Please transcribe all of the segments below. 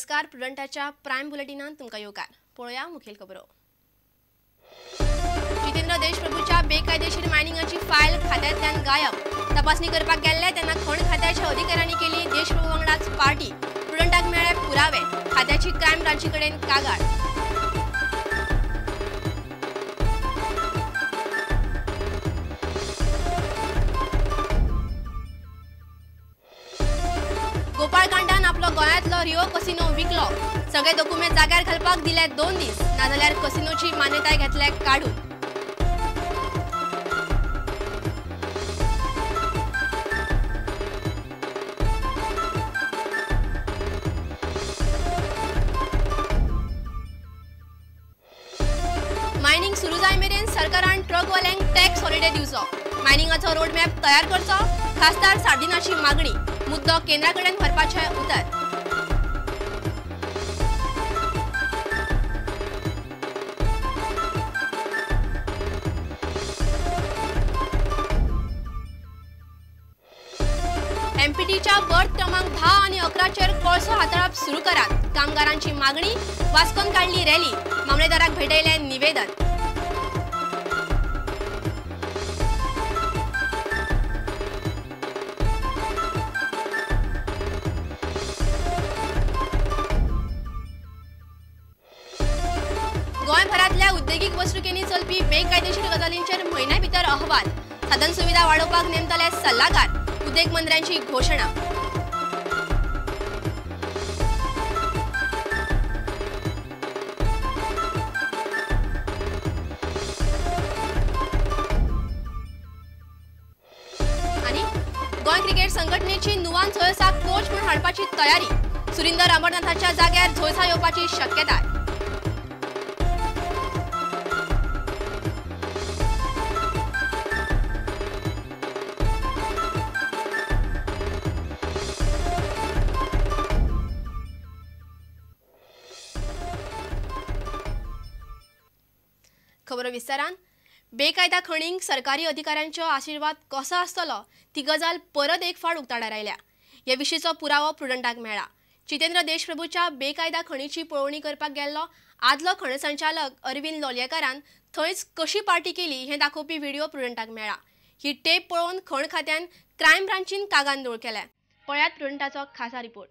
नमस्कार, प्रुडंटाच्या प्राइम बुलेटिनान तुमकां येवकार। पळोवया मुखेल खबरो। जितेंद्र देशप्रभूच्या बेकायदेशीर मायनिंगाची फायल खात्यांतल्यान गायब। तपासणी करपाक गेल्ले तेन्ना खण खात्याच्या अधिकाऱ्यांनी केली देशप्रभू वांगडाच पार्टी। प्रुडंटाक मेळ्ळे पुरावे, खात्याची क्रायम ब्रांची कडेन कागाळ। गोपाळकांडान आपलो गोंयांतलो रिओ कसिनो विकलो। सगळे डॉक्युमेंट जाग्यार घालपाक दिले 2 दीस, नाजाल्यार कसिनोची मान्यताय घेतले काढून। मायनिंग सुरू जाय मेरेन सरकारान ट्रकवाल्यांक टॅक्स हॉलिडे दिवचो। मायनिंगाचो रोडमॅप तयार करचो, खासदार सार्दिनाची मागणी। मुद्दो केंद्राकडेन व्हरपाचे उतर। एमपीटीच्या बर्थ क्रमांक 10 आणि 11चेर कोळसो हाताळप सुरू करात। कामगारांची मागणी, वास्कोन काढली रॅली, मामलेदाराक भेटयले निवेदन। गोंयभरातल्या उद्देगीक वस्तुकेनी चलपी बेकायदेशीर गजालींचेर म्हयन्या भितर अहवाल। साधन सुविधा वाडोवपाक नेमतले सल्लागार, उद्देग मंत्र्यांची घोषणा। आणि गोंय क्रिकेट संघटनेची नुवान झोयसाक कोच म्हणून हाडपाची तयारी। सुरिंदर अमरनाथाच्या जाग्यार झोयसा येवपाची शक्यताय। खबर विस्तारान। बेकायदा खणींक सरकारी अधिकाऱ्यांचो आशीर्वाद कसो आसतलो ती गजाल परत एक फावट उक्ताडार आयल्या। ह्या विशींचो पुरावो प्रुडंटाक मेळ्ळा। जितेंद्र देशप्रभूच्या बेकायदा खणीची पळोवणी करपाक गेल्लो आदलो खण संचालक अरविंद लोलयेकारान थंयच कशी पार्टी केली हें दाखोवपी व्हिडिओ प्रुडंटाक मेळ्ळा। ही टेप पळोवन खण खात्यान क्रायम ब्रांचीन कागांदोळ केल्या। पळयात प्रुडंटाचो खासा रिपोर्ट।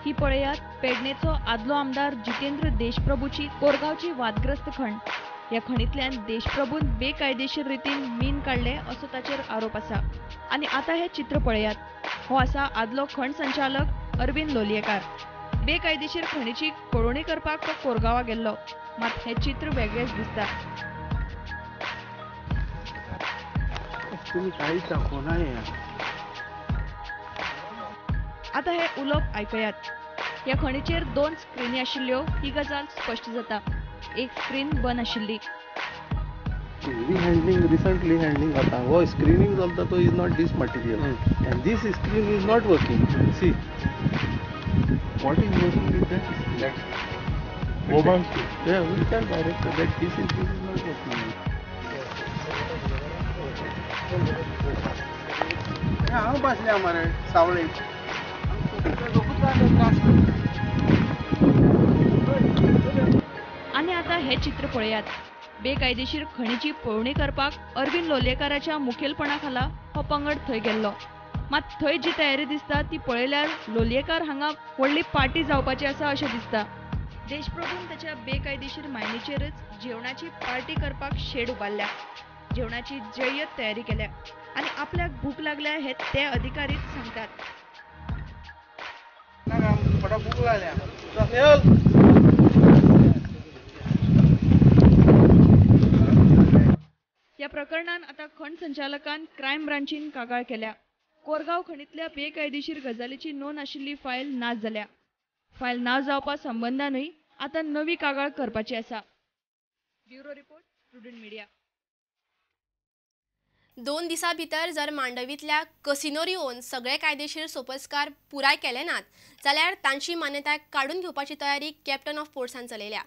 ही पळयात पेडणेचो आदलो आमदार जितेंद्र देशप्रभूची कोरगावची वादग्रस्त खण। या खणींतल्यान देशप्रभून बेकायदेशीर रितीन मीन काढले असो ताचेर आरोप आसा। आणि आता हे चित्र पळयात। हो आसा आदलो खण संचालक अरविंद लोलयेकार। बेकायदेशीर खणीची पळोवणी करपाक तो कोरगावा गेल्लो, मात हे चित्र वेगळेच दिसता। आता हे उलोवप आयकयात। ह्या खणीचेर 2 स्क्रीनी आशिल्ल्यो ही गजाल स्पष्ट जाता। एक स्क्रीन बंद आशिल्ली। recently handling आता वो screening चलता तो is not this material and this screen is not working. See what is working with that mobile screen. Yeah, we can direct that this is not working. हाँ बसले हमारे सावळे आणि आता हे चित्र पळयात। बेकायदेशीर खणीची पळोवणी करपाक अरविंद लोलयेकाराच्या मुखेलपणाखाला हो पंगड थंय गेल्लो, मात थंय जी तयारी दिसता ती पळयल्यार लोलयेकार हांगा व्हडली पार्टी जावपाची आसा अशें दिसता। देशप्रभून ताच्या बेकायदेशीर मायनीचेरच जेवणाची पार्टी करपाक शेड उबारल्या। जेवणाची जय्यत तयारी केल्या आणि आपल्याक भूक लागल्या हे ते अधिकारीच सांगतात। या प्रकरणान आता खण संचालकान क्रायम ब्रांचीन कागाळ केल्या। कोरगाव खणीतल्या बेकायदेशीर गजालीची नोंद आशिल्ली फायल नाश जाल्या। फायल नाश जावपा संबंधानूय आता नवी कागाळ करपाची आसा। Bureau report, prudent media. 2 दिसां भितर जर मांडवीतल्या कसिनो रिओन सगळे कायदेशीर सोपस्कार पुराय केले नात जाल्यार तांची मान्यताय काढून घेवपाची तयारी कॅप्टन ऑफ पोर्ट्सान चलयल्या।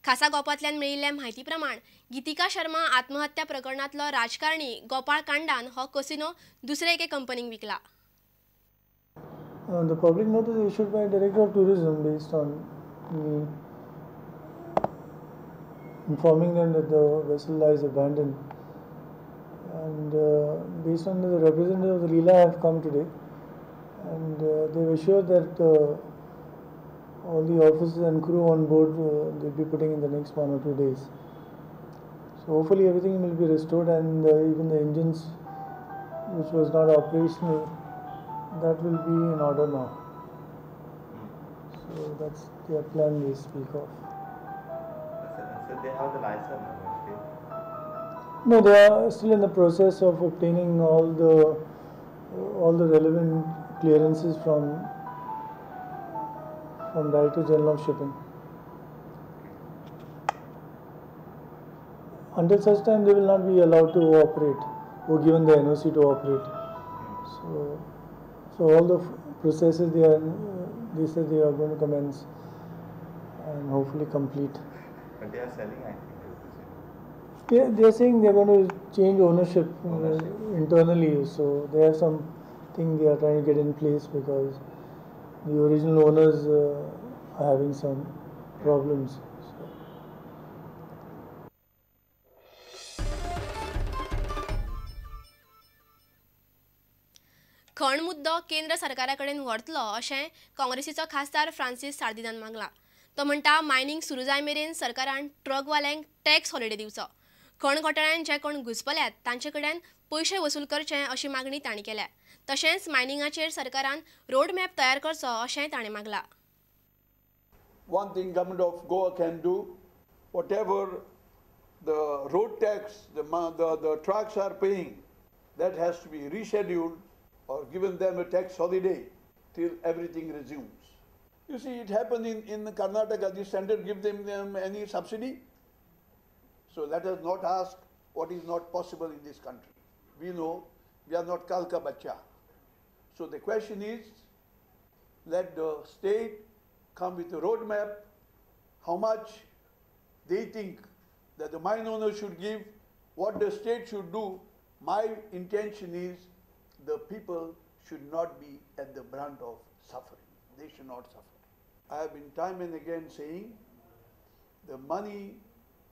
खासा गोपांतल्यान मेळिल्ल्या म्हायती प्रमाण गीतिका शर्मा आत्महत्या प्रकरणातलो राजकारणी गोपाळ कांडान हो कसिनो दुसरे एके कंपनीक विकला। The public notice is issued by Director of Tourism based on me informing them that the vessel lies abandoned, and based on the representative of the Leela have come today, and they've assured that all the officers and crew on board they'll be putting in the next 1 or 2 days. So hopefully everything will be restored, and even the engines which was not operational, that will be in order now. So that's their plan they speak of. So they have the license still? No, they are still in the process of obtaining all the relevant clearances from Director General of Shipping. Until such time, they will not be allowed to operate or given the NOC to operate. So all the processes they said they are going to commence and hopefully complete. But they are selling, I think. They are saying they are going to change ownership internally. So they have something they are trying to get in place because the original owners are having some problems. खण मुद्दो केंद्र सरकारा कडेन व्हरतलो अशें काँग्रेसीचो खासदार Francis सार्दिनान मागला. तो म्हणटा mining सुरू जाय मेरेन सरकारान ट्रकवाल्यांक टॅक्स हॉलिडे दिवचो. खण घोटाळ्यांत जे कोण घुसपल्यात तांचे कडेन पयशे वसूल करचे अशी मागणी तांणी केल्या. तशेंच मायनिंगाचेर सरकारान रोड मॅप तयार करचो अशेंय ताणें मागला. One thing government of Goa can do, whatever the road tax the trucks are paying, that has to be rescheduled or given them a tax holiday till everything resumes. You see, it happened in Karnataka. The center give them any subsidy. So let us not ask what is not possible in this country. We know we are not Kalka Bacha. So the question is, let the state come with a roadmap, how much they think that the mine owner should give, what the state should do. My intention is the people should not be at the brunt of suffering. They should not suffer. I have been time and again saying the money,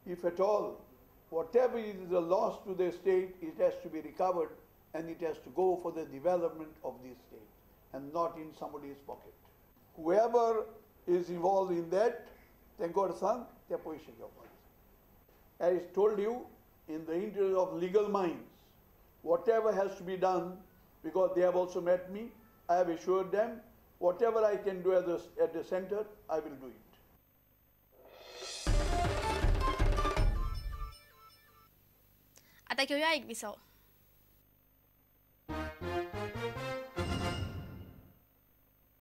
if at all, whatever is the loss to the state, it has to be recovered and it has to go for the development of this state and not in somebody's pocket. Whoever is involved in that, thank God, son, they are position your policy. As I told you, in the interest of legal minds, whatever has to be done, because they have also met me, I have assured them, whatever I can do at the center, I will do it. आता घेऊया एक विसव.